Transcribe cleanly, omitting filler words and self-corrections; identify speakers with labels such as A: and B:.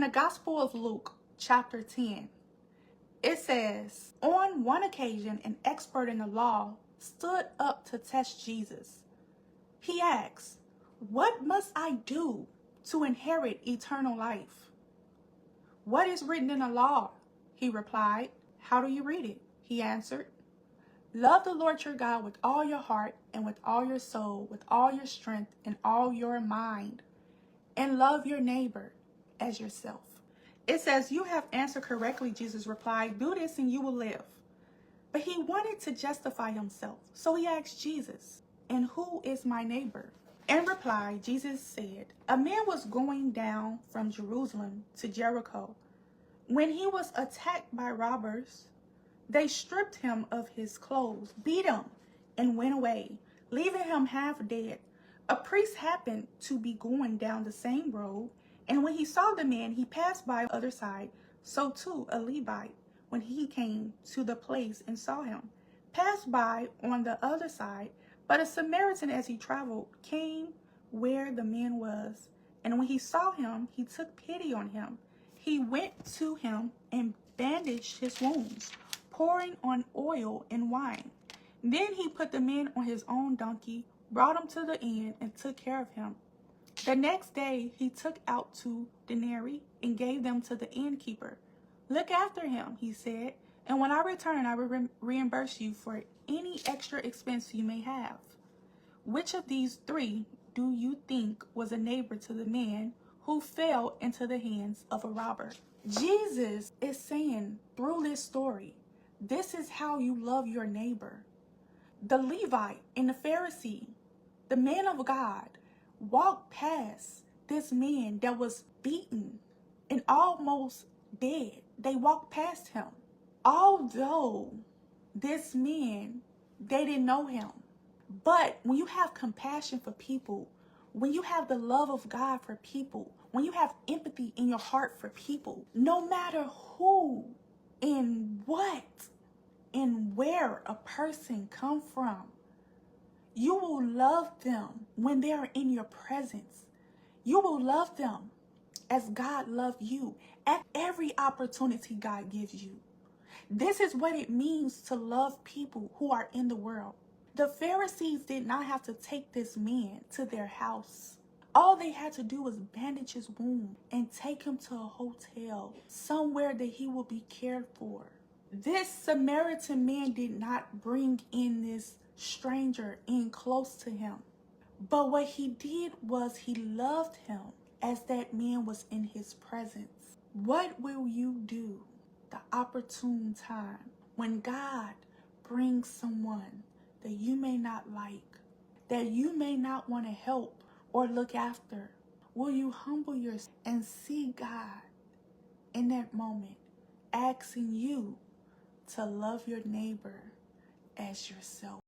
A: In the Gospel of Luke, chapter 10, it says, on one occasion, an expert in the law stood up to test Jesus. He asked, "What must I do to inherit eternal life?" "What is written in the law?" he replied. "How do you read it?" he answered. "Love the Lord your God with all your heart and with all your soul, with all your strength and all your mind, and love your neighbor as yourself." It says, "You have answered correctly," Jesus replied. "Do this and you will live." But he wanted to justify himself. So he asked Jesus, "And who is my neighbor?" In reply, Jesus said, "A man was going down from Jerusalem to Jericho when he was attacked by robbers. They stripped him of his clothes, beat him, and went away, leaving him half dead. A priest happened to be going down the same road, and when he saw the man, he passed by the other side. So too a Levite, when he came to the place and saw him, passed by on the other side. But a Samaritan, as he traveled, came where the man was, and when he saw him, he took pity on him. He went to him and bandaged his wounds, pouring on oil and wine. Then he put the man on his own donkey, brought him to the inn, and took care of him. The next day he took out 2 denarii and gave them to the innkeeper. 'Look after him,' he said, 'and when I return, I will reimburse you for any extra expense you may have.' Which of these 3 do you think was a neighbor to the man who fell into the hands of a robber?" Jesus is saying through this story, this is how you love your neighbor. The Levite and the Pharisee, the man of God, walked past this man that was beaten and almost dead. They walked past him. Although this man, they didn't know him. But when you have compassion for people, when you have the love of God for people, when you have empathy in your heart for people, no matter who and what and where a person come from, you will love them when they are in your presence. You will love them as God loved you at every opportunity God gives you. This is what it means to love people who are in the world. The Pharisees did not have to take this man to their house. All they had to do was bandage his wound and take him to a hotel, somewhere that he will be cared for. This Samaritan man did not bring in this stranger in close to him. But what he did was he loved him as that man was in his presence. What will you do the opportune time when God brings someone that you may not like, that you may not want to help or look after? Will you humble yourself and see God in that moment asking you to love your neighbor as yourself?